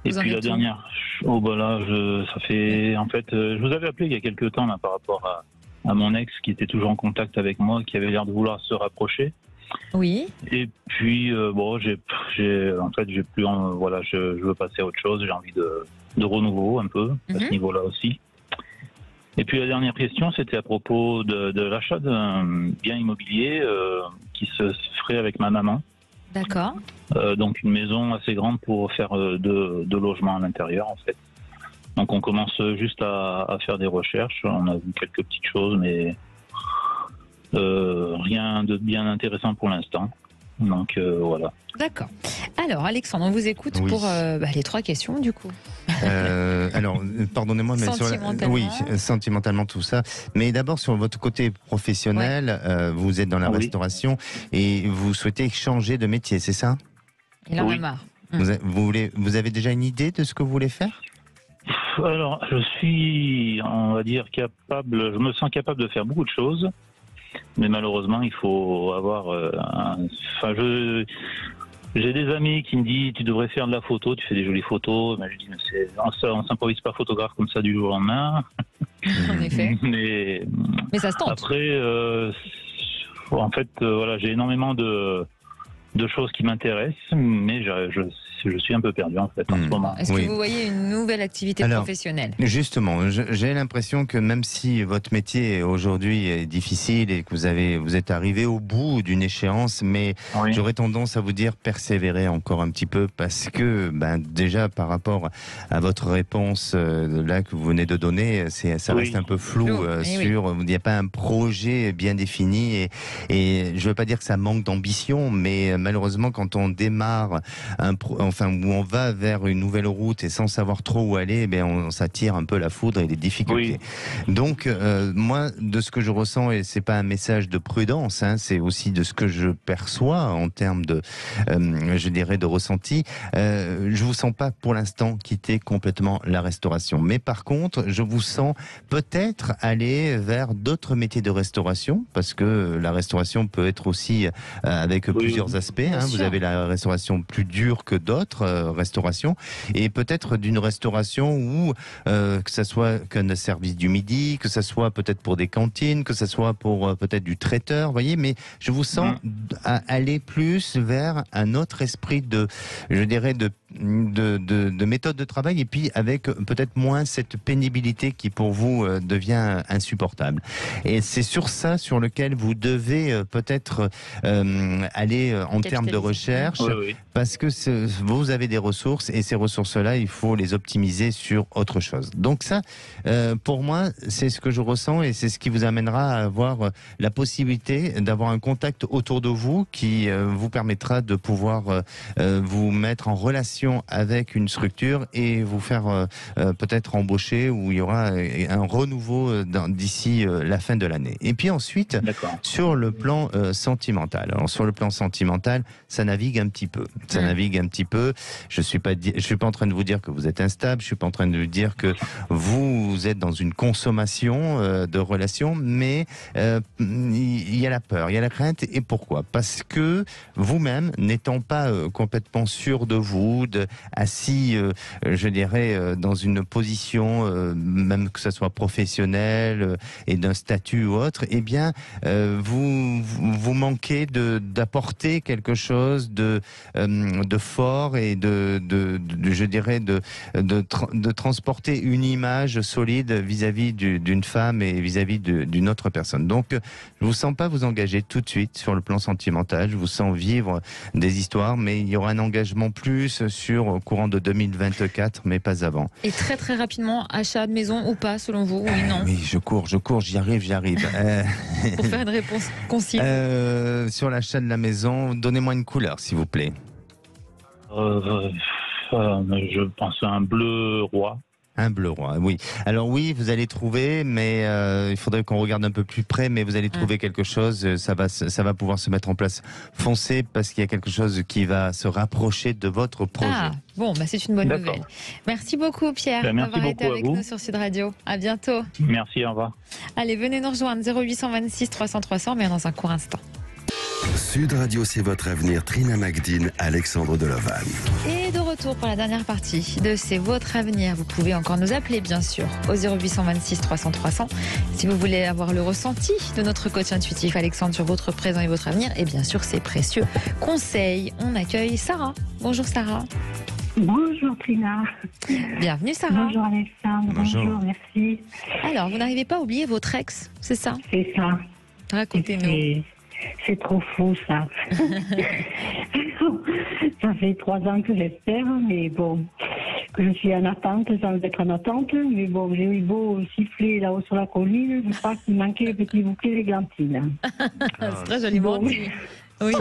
Et puis la dernière, ça fait, en fait, je vous avais appelé il y a quelques temps, là, par rapport à mon ex, qui était toujours en contact avec moi, qui avait l'air de vouloir se rapprocher. Oui. Et puis j'ai plus je veux passer à autre chose, j'ai envie de renouveau un peu à ce niveau-là aussi. Et puis la dernière question, c'était à propos de l'achat d'un bien immobilier qui se ferait avec ma maman. D'accord. Donc une maison assez grande pour faire deux logements à l'intérieur, en fait. Donc on commence juste à faire des recherches, on a vu quelques petites choses, mais rien de bien intéressant pour l'instant. Donc voilà. D'accord. Alors Alexandre, on vous écoute pour les 3 questions du coup. Alors, pardonnez-moi, mais sentimentalement. Sentimentalement tout ça. Mais d'abord sur votre côté professionnel, vous êtes dans la restauration et vous souhaitez changer de métier, c'est ça? Il en a marre. Vous avez déjà une idée de ce que vous voulez faire? Alors, je suis, on va dire, je me sens capable de faire beaucoup de choses, mais malheureusement, il faut avoir j'ai des amis qui me disent tu devrais faire de la photo, tu fais des jolies photos. Mais je dis on s'improvise pas photographe comme ça du jour au lendemain. En effet. Mais ça se tente. Après, en fait, j'ai énormément de choses qui m'intéressent, mais je suis un peu perdu en fait en ce moment. Est-ce que vous voyez une nouvelle activité professionnelle? Justement, j'ai l'impression que même si votre métier aujourd'hui est difficile et que vous êtes arrivé au bout d'une échéance, mais j'aurais tendance à vous dire persévérer encore un petit peu parce que déjà par rapport à votre réponse là que vous venez de donner, ça reste un peu flou sur il n'y a pas un projet bien défini et je veux pas dire que ça manque d'ambition, mais malheureusement quand on démarre où on va vers une nouvelle route et sans savoir trop où aller, on s'attire un peu la foudre et les difficultés. Donc, moi, de ce que je ressens, et c'est pas un message de prudence, c'est aussi de ce que je perçois en termes de, je dirais, de ressenti. Je vous sens pas pour l'instant quitter complètement la restauration, mais par contre, je vous sens peut-être aller vers d'autres métiers de restauration, parce que la restauration peut être aussi avec plusieurs aspects. Vous avez la restauration plus dure que d'autres restaurations, et peut-être d'une restauration où que ça soit qu'un service du midi, que ça soit peut-être pour des cantines, que ça soit pour peut-être du traiteur, vous voyez, mais je vous sens aller plus vers un autre esprit de méthode de travail, et puis avec peut-être moins cette pénibilité qui pour vous devient insupportable. Et c'est sur ça sur lequel vous devez peut-être aller en termes de recherche, parce que vous avez des ressources, et ces ressources-là, il faut les optimiser sur autre chose. Donc ça, pour moi, c'est ce que je ressens, et c'est ce qui vous amènera à avoir la possibilité d'avoir un contact autour de vous qui vous permettra de pouvoir vous mettre en relation avec une structure et vous faire peut-être embaucher, où il y aura un renouveau d'ici la fin de l'année. Et puis ensuite, sur le plan sentimental. Alors sur le plan sentimental, ça navigue un petit peu. Je suis pas en train de vous dire que vous êtes instable, je suis pas en train de vous dire que vous êtes dans une consommation de relations, mais il y a la peur, il y a la crainte. Et pourquoi? Parce que vous-même, n'étant pas complètement sûr de vous, assis, je dirais, dans une position, même que ce soit professionnelle et d'un statut ou autre, eh bien, vous manquez d'apporter quelque chose de fort et je dirais, de transporter une image solide vis-à-vis d'une femme et vis-à-vis d'une autre personne. Donc, je vous sens pas vous engager tout de suite sur le plan sentimental. Je vous sens vivre des histoires, mais il y aura un engagement plus au courant de 2024, mais pas avant. Et très très rapidement, achat de maison ou pas, selon vous? Oui, non? Oui, je cours, j'y arrive. Pour faire une réponse concise. Sur l'achat de la maison, donnez-moi une couleur, s'il vous plaît. Je pense à un bleu roi. Un bleu roi, oui. Alors oui, vous allez trouver, mais il faudrait qu'on regarde un peu plus près, mais vous allez trouver quelque chose, ça va pouvoir se mettre en place. Foncez, parce qu'il y a quelque chose qui va se rapprocher de votre projet. Ah, bon, c'est une bonne nouvelle. Merci beaucoup, Pierre, d'avoir été avec nous sur Sud Radio. À bientôt. Merci, au revoir. Allez, venez nous rejoindre, 0826 300 300, mais dans un court instant. Sud Radio, c'est votre avenir. Trina Magdin, Alexandre Delaval. Et de retour pour la dernière partie de C'est votre avenir. Vous pouvez encore nous appeler, bien sûr, au 0826 300 300. Si vous voulez avoir le ressenti de notre coach intuitif Alexandre sur votre présent et votre avenir, et bien sûr, ses précieux conseils. On accueille Sarah. Bonjour Sarah. Bonjour Trina. Bienvenue Sarah. Bonjour Alexandre. Bonjour, merci. Alors, vous n'arrivez pas à oublier votre ex, c'est ça? C'est ça. Racontez-nous. C'est trop fou, ça. Ça fait 3 ans que j'espère, mais bon, que je suis en attente, sans être en attente. Mais bon, j'ai eu beau siffler là-haut sur la colline, je crois qu'il manquait le petit bouquet d'églantines. C'est très joliment dit. Oui.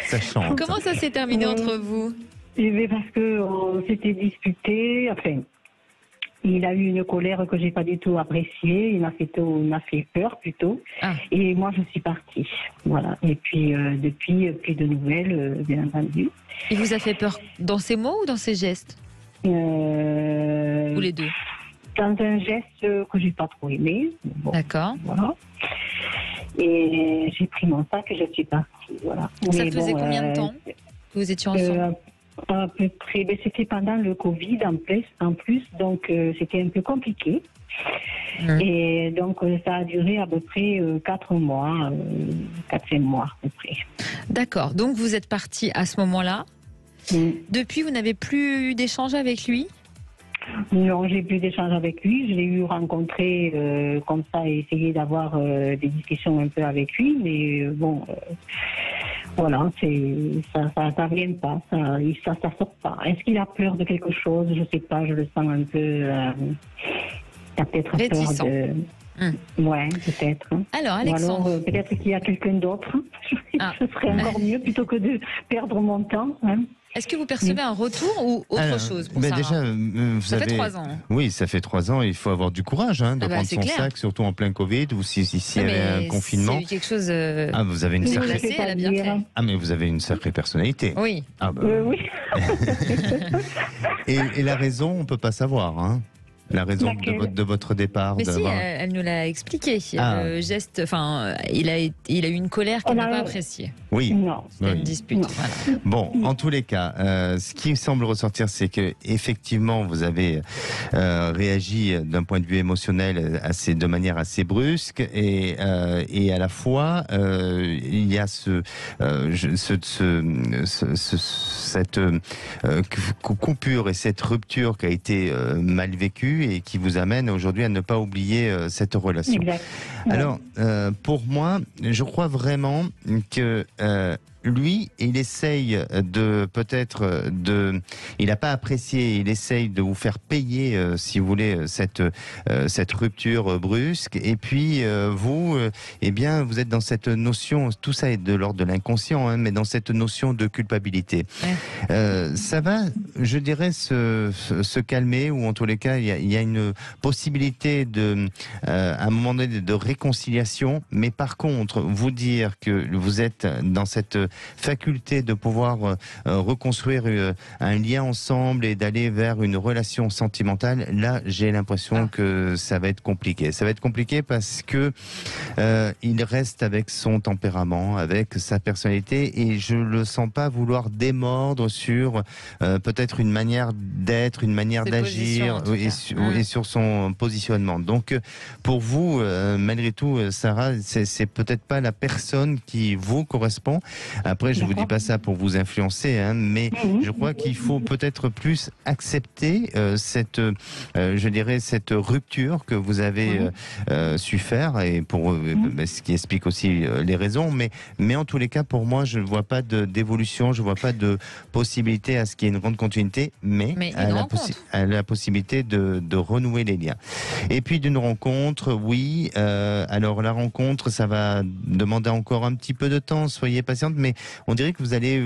Ça chante. Comment ça s'est terminé entre vous? Parce qu'on s'était disputé, enfin, il a eu une colère que j'ai pas du tout appréciée. Il m'a fait peur plutôt. Et moi, je suis partie. Voilà. Et puis, depuis, plus de nouvelles, bien entendu. Il vous a fait peur dans ses mots ou dans ses gestes ou les deux? Dans un geste que j'ai pas trop aimé. Bon, d'accord. Voilà. Et j'ai pris mon sac et je suis partie. Voilà. Ça faisait combien de temps que vous étiez ensemble? À peu près, c'était pendant le Covid en plus, donc c'était un peu compliqué. Et donc ça a duré à peu près 4 mois, 4-5 mois à peu près. D'accord, donc vous êtes parti à ce moment-là. Depuis, vous n'avez plus eu d'échange avec lui? Non, j'ai plus d'échange avec lui. Je l'ai eu rencontré comme ça et essayé d'avoir des discussions un peu avec lui, mais bon... Voilà, ça vient pas, ça sort pas. Est-ce qu'il a peur de quelque chose? Je sais pas, je le sens un peu. Il a peut-être réticent. Peur de. Ouais, peut-être. Alors, Alexandre. Ou alors, peut-être qu'il y a quelqu'un d'autre. Ce serait encore mieux plutôt que de perdre mon temps. Hein. Est-ce que vous percevez un retour ou autre chose pour Sarah? Déjà, ça fait 3 ans. Oui, ça fait 3 ans. Il faut avoir du courage de prendre son sac, surtout en plein Covid ou s'il y avait un confinement. C'est quelque chose. Vous avez une sacrée. Elle a bien fait. Mais vous avez une sacrée personnalité. Oui. Oui. et la raison, on peut pas savoir. Hein. La raison de votre départ. Mais si, elle nous l'a expliqué. Le geste, il a eu une colère qu'il n'a pas appréciée. Oui. C'était une dispute. Voilà. Bon, en tous les cas, ce qui semble ressortir, c'est que effectivement, vous avez réagi d'un point de vue émotionnel de manière assez brusque et à la fois, il y a cette coupure et cette rupture qui a été mal vécue et qui vous amène aujourd'hui à ne pas oublier cette relation. Exact. Alors, pour moi, je crois vraiment que lui, il essaye il n'a pas apprécié, il essaye de vous faire payer, si vous voulez, cette rupture brusque. Et puis, vous êtes dans cette notion, tout ça est de l'ordre de l'inconscient, mais dans cette notion de culpabilité. Ça va, je dirais, se calmer, ou en tous les cas, il y a une possibilité à un moment donné, de réconciliation. Mais par contre, vous dire que vous êtes dans cette faculté de pouvoir reconstruire un lien ensemble et d'aller vers une relation sentimentale, là j'ai l'impression que ça va être compliqué. Ça va être compliqué parce que il reste avec son tempérament, avec sa personnalité, et je le sens pas vouloir démordre sur peut-être une manière d'être, une manière d'agir et sur son positionnement. Donc pour vous, malgré tout, Sarah, c'est peut-être pas la personne qui vous correspond. Après, je vous dis pas ça pour vous influencer, mais je crois qu'il faut peut-être plus accepter cette rupture que vous avez su faire, et pour ce qui explique aussi les raisons. Mais en tous les cas, pour moi, je ne vois pas d'évolution, je ne vois pas de possibilité à ce qu'il y ait une grande continuité, mais à la possibilité de renouer les liens. Et puis d'une rencontre, oui. Alors la rencontre, ça va demander encore un petit peu de temps. Soyez patiente, mais on dirait que vous allez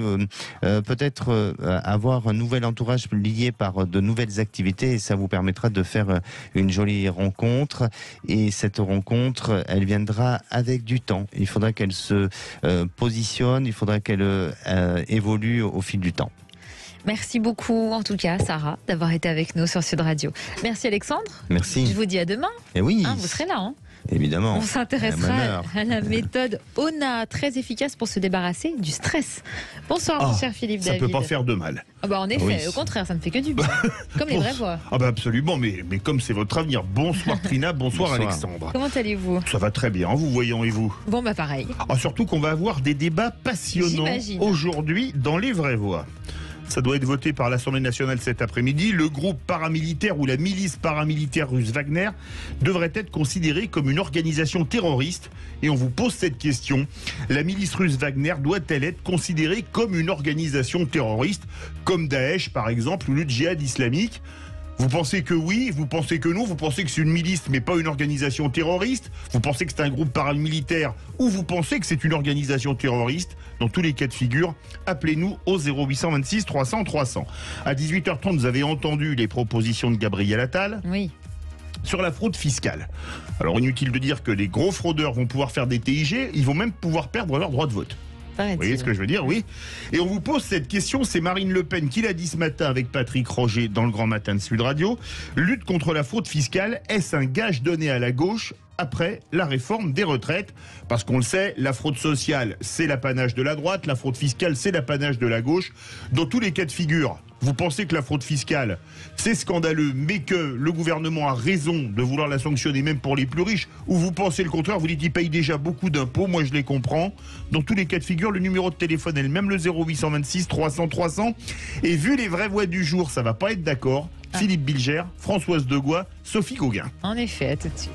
peut-être avoir un nouvel entourage lié par de nouvelles activités, et ça vous permettra de faire une jolie rencontre. Et cette rencontre, elle viendra avec du temps. Il faudra qu'elle se positionne, il faudra qu'elle évolue au fil du temps. Merci beaucoup, en tout cas, Sarah, d'avoir été avec nous sur Sud Radio. Merci, Alexandre. Merci. Je vous dis à demain. Et oui. Vous serez là, Évidemment. On s'intéressera à la méthode ONA, très efficace pour se débarrasser du stress. Bonsoir, mon cher Philippe David. Ça peut pas faire de mal. En effet, au contraire, ça ne fait que du bien. Comme les vraies voix. Absolument, mais comme c'est votre avenir. Bonsoir Trina, bonsoir Alexandre. Comment allez-vous? Ça va très bien, vous voyons, et vous? Bon, pareil. Surtout qu'on va avoir des débats passionnants aujourd'hui dans les vraies voix. Ça doit être voté par l'Assemblée nationale cet après-midi. Le groupe paramilitaire ou la milice paramilitaire russe Wagner devrait être considéré comme une organisation terroriste. Et on vous pose cette question. La milice russe Wagner doit-elle être considérée comme une organisation terroriste, comme Daesh par exemple, ou le djihad islamique? Vous pensez que oui, vous pensez que non, vous pensez que c'est une milice mais pas une organisation terroriste, vous pensez que c'est un groupe paramilitaire ou vous pensez que c'est une organisation terroriste. Dans tous les cas de figure, appelez-nous au 0826 300 300. À 18h30, vous avez entendu les propositions de Gabriel Attal. Oui. Sur la fraude fiscale. Alors inutile de dire que les gros fraudeurs vont pouvoir faire des TIG, ils vont même pouvoir perdre leur droit de vote. Vous voyez ce que je veux dire? Oui. Et on vous pose cette question, c'est Marine Le Pen qui l'a dit ce matin avec Patrick Roger dans le Grand Matin de Sud Radio. Lutte contre la fraude fiscale, est-ce un gage donné à la gauche après la réforme des retraites? Parce qu'on le sait, la fraude sociale, c'est l'apanage de la droite, la fraude fiscale, c'est l'apanage de la gauche. Dans tous les cas de figure, vous pensez que la fraude fiscale, c'est scandaleux, mais que le gouvernement a raison de vouloir la sanctionner, même pour les plus riches, ou vous pensez le contraire, vous dites qu'ils payent déjà beaucoup d'impôts, moi je les comprends. Dans tous les cas de figure, le numéro de téléphone est le même, le 0826 300 300. Et vu les vraies voix du jour, ça va pas être d'accord. Philippe Bilger, Françoise Degois, Sophie Gauguin. En effet, à tout de suite.